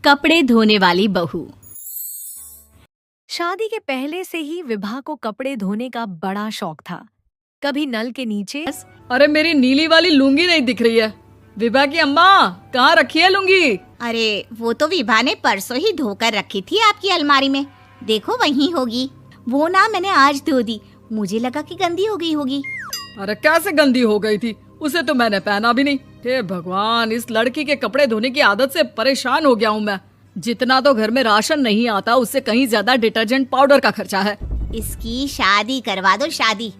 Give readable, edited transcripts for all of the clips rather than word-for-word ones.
कपड़े धोने वाली बहू। शादी के पहले से ही विभा को कपड़े धोने का बड़ा शौक था। कभी नल के नीचे। अरे मेरी नीली वाली लुंगी नहीं दिख रही है। विभा की अम्मा, कहाँ रखी है लुंगी? अरे वो तो विभा ने परसों ही धोकर रखी थी आपकी अलमारी में, देखो वहीं होगी। वो ना मैंने आज धो दी, मुझे लगा कि गंदी हो गई होगी। अरे कैसे गंदी हो गई थी? उसे तो मैंने पहना भी नहीं। हे भगवान, इस लड़की के कपड़े धोने की आदत से परेशान हो गया हूँ मैं। जितना तो घर में राशन नहीं आता, उससे कहीं ज्यादा डिटर्जेंट पाउडर का खर्चा है। इसकी शादी करवा दो, शादी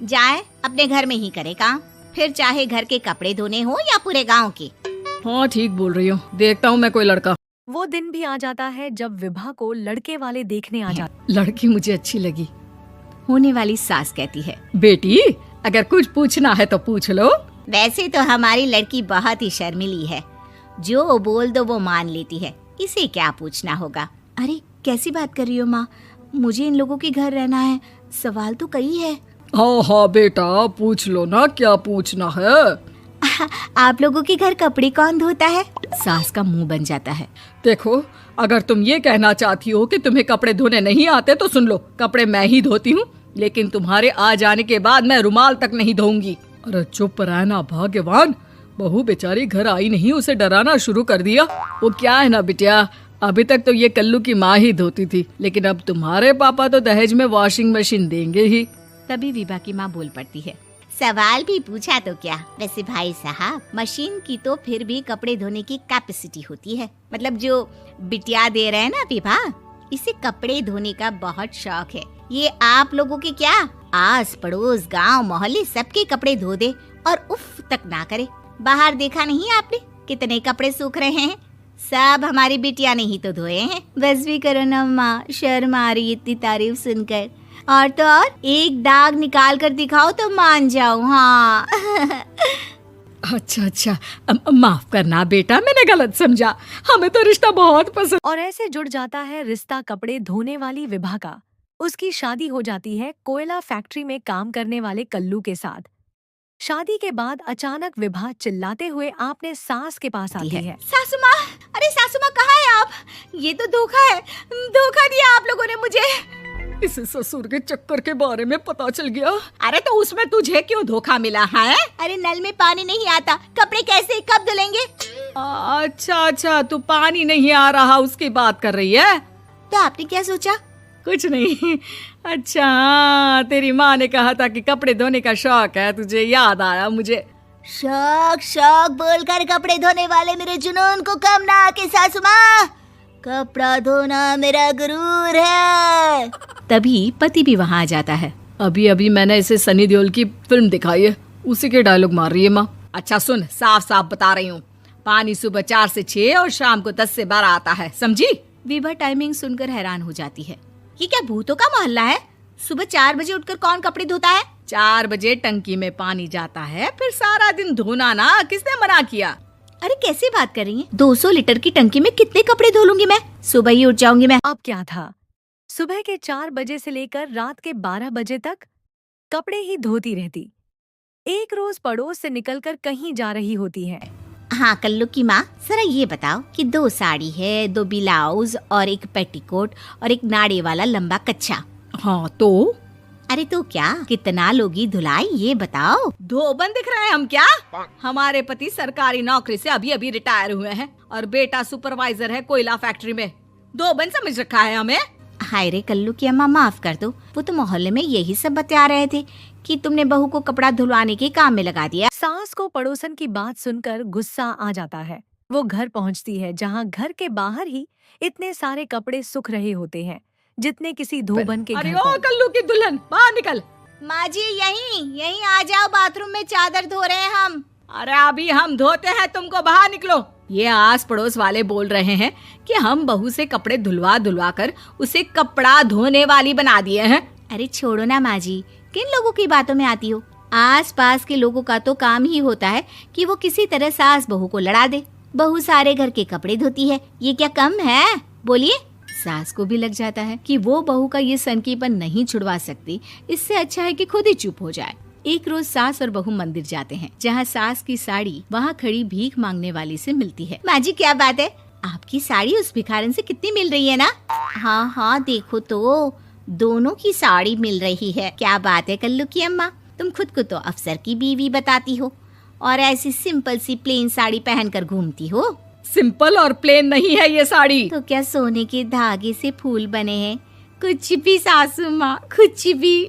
जाए अपने घर में ही करे काम, फिर चाहे घर के कपड़े धोने हो या पूरे गांव के। हाँ ठीक बोल रही हूँ, देखता हूँ मैं कोई लड़का। वो दिन भी आ जाता है जब विभा को लड़के वाले देखने आ जाते। लड़की मुझे अच्छी लगी। होने वाली सास कहती है, बेटी अगर कुछ पूछना है तो पूछ लो। वैसे तो हमारी लड़की बहुत ही शर्मीली है, जो बोल दो वो मान लेती है, इसे क्या पूछना होगा। अरे कैसी बात कर रही हो माँ, मुझे इन लोगों के घर रहना है, सवाल तो कई है। हाँ हाँ बेटा, पूछ लो ना, क्या पूछना है। आप लोगों के घर कपड़े कौन धोता है? सास का मुंह बन जाता है। देखो, अगर तुम ये कहना चाहती हो कि तुम्हें कपड़े धोने नहीं आते तो सुन लो, कपड़े मैं ही धोती हूँ, लेकिन तुम्हारे आ जाने के बाद मैं रुमाल तक नहीं धोऊंगी। अरे चुप रहना भाग्यवान, बहू बेचारी घर आई नहीं, उसे डराना शुरू कर दिया। वो क्या है ना बिटिया, अभी तक तो ये कल्लू की माँ ही धोती थी, लेकिन अब तुम्हारे पापा तो दहेज में वॉशिंग मशीन देंगे ही। तभी विभा की माँ बोल पड़ती है, सवाल भी पूछा तो क्या। वैसे भाई साहब, मशीन की तो फिर भी कपड़े धोने की कैपेसिटी होती है। मतलब जो बिटिया दे रहे हैं ना विभा, इसे कपड़े धोने का बहुत शौक है। ये आप लोगों के क्या, आस पड़ोस गांव मोहल्ले सबके कपड़े धो दे और उफ तक ना करे। बाहर देखा नहीं आपने कितने कपड़े सूख रहे हैं? सब हमारी बिटिया ने ही तो धोए हैं। बस भी करो ना माँ, शर्म आ रही इतनी तारीफ सुनकर। और तो और एक दाग निकाल कर दिखाओ तो मान जाऊं। हाँ अच्छा, माफ करना बेटा, मैंने गलत समझा। हमें तो रिश्ता बहुत पसंद। और ऐसे जुड़ जाता है रिश्ता कपड़े धोने वाली विभा का। उसकी शादी हो जाती है कोयला फैक्ट्री में काम करने वाले कल्लू के साथ। शादी के बाद अचानक विभा चिल्लाते हुए आपने सास के पास आती है। सासू माँ, अरे सासू माँ कहाँ है आप? ये तो धोखा है, धोखा दिया आप लोगों ने मुझे। इसे ससुर के चक्कर के बारे में पता चल गया। अरे तो उसमें तुझे क्यों धोखा मिला है? अरे नल में पानी नहीं आता, कपड़े कैसे कब धुलेंगे? अच्छा, तू पानी नहीं आ रहा उसकी बात कर रही है। तो आपने क्या सोचा? कुछ नहीं। अच्छा, तेरी माँ ने कहा था कि कपड़े धोने का शौक है तुझे, याद आया मुझे। शौक बोलकर कपड़े धोने वाले मेरे जुनून को कम ना आके सासू माँ, कपड़ा धोना मेरा गुरूर है। तभी पति भी वहाँ आ जाता है। अभी मैंने इसे सनी देओल की फिल्म दिखाई है, उसी के डायलॉग मार रही है माँ। अच्छा सुन, साफ साफ बता रही हूँ, पानी सुबह 4 से 6 और शाम को 10 से 12 आता है, समझी? विभा टाइमिंग सुनकर हैरान हो जाती है। ये क्या भूतों का मोहल्ला है? सुबह 4 बजे उठकर कौन कपड़े धोता है? 4 बजे टंकी में पानी जाता है, फिर सारा दिन धोना ना, किसने मना किया? अरे कैसी बात कर रही हैं? 200 लीटर की टंकी में कितने कपड़े धो लूंगी मैं? सुबह ही उठ जाऊंगी मैं। अब क्या था, सुबह के 4 बजे से लेकर रात के 12 बजे तक कपड़े ही धोती रहती। एक रोज पड़ोस से निकलकर कहीं जा रही होती है। हाँ कल्लू की माँ, जरा ये बताओ कि 2 साड़ी है, 2 ब्लाउज और एक पेटीकोट और एक नाड़े वाला लंबा कच्छा। हाँ तो? अरे तो क्या, कितना लोगी धुलाई ये बताओ। धोबन दिख रहे हैं हम क्या? हमारे पति सरकारी नौकरी से अभी रिटायर हुए हैं और बेटा सुपरवाइजर है कोयला फैक्ट्री में। धोबन समझ रखा है हमें? हाय रे कल्लू की अम्मा, माफ कर दो, वो तो मोहल्ले में यही सब बता रहे थे कि तुमने बहू को कपड़ा धुलवाने के काम में लगा दिया। सास को पड़ोसन की बात सुनकर गुस्सा आ जाता है। वो घर पहुंचती है जहां घर के बाहर ही इतने सारे कपड़े सूख रहे होते हैं जितने किसी धोबन के घर अरे ओ कल्लू की दुल्हन, बाहर निकल। माँ जी यहीं आ जाओ, बाथरूम में चादर धो रहे हैं हम। अरे अभी हम धोते हैं, तुमको बाहर निकलो। ये आस पड़ोस वाले बोल रहे हैं कि हम बहू से कपड़े धुलवा कर उसे कपड़ा धोने वाली बना दिए हैं। अरे छोड़ो ना माँ जी, किन लोगों की बातों में आती हो? आस पास के लोगों का तो काम ही होता है कि वो किसी तरह सास बहू को लड़ा दे। बहू सारे घर के कपड़े धोती है, ये क्या कम है? बोलिए। सास को भी लग जाता है कि वो बहू का ये सनकीपन नहीं छुड़वा सकती, इससे अच्छा है कि खुद ही चुप हो जाए। एक रोज सास और बहू मंदिर जाते हैं, जहाँ सास की साड़ी वहाँ खड़ी भीख मांगने वाली से मिलती है। माँ जी क्या बात है, आपकी साड़ी उस भिखारन से कितनी मिल रही है ना? हाँ हाँ, देखो तो दोनों की साड़ी मिल रही है। क्या बात है कल्लू की अम्मा, तुम खुद को तो अफसर की बीवी बताती हो और ऐसी सिंपल सी प्लेन साड़ी पहनकर घूमती हो। सिंपल और प्लेन नहीं है ये साड़ी। तो क्या सोने के धागे से फूल बने हैं? कुछ भी सासू माँ, कुछ भी।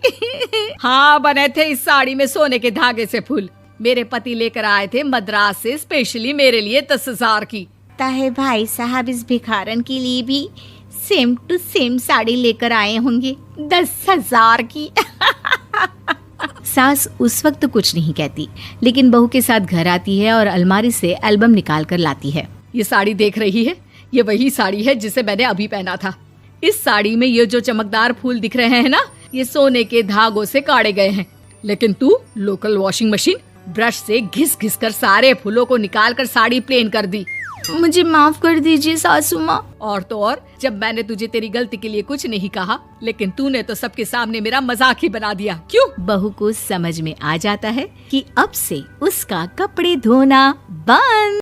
हाँ, बने थे इस साड़ी में सोने के धागे से फूल। मेरे पति लेकर आए थे मद्रास से स्पेशली मेरे लिए 10,000 की। ताहे भाई साहब इस भिखारन के लिए भी सेम टू सेम साड़ी लेकर आए होंगे 10,000 की। सास उस वक्त तो कुछ नहीं कहती, लेकिन बहू के साथ घर आती है और अलमारी से एल्बम निकाल कर लाती है। ये साड़ी देख रही है, ये वही साड़ी है जिसे मैंने अभी पहना था। इस साड़ी में ये जो चमकदार फूल दिख रहे हैं ना, ये सोने के धागों से काढ़े गए हैं। लेकिन तू लोकल वॉशिंग मशीन ब्रश से घिस घिस कर सारे फूलों को निकाल कर साड़ी प्लेन कर दी। मुझे माफ कर दीजिए सासू माँ। और तो और, जब मैंने तुझे तेरी गलती के लिए कुछ नहीं कहा, लेकिन तूने तो सबके सामने मेरा मजाक ही बना दिया। क्यों? बहू को समझ में आ जाता है कि अब से उसका कपड़े धोना बंद।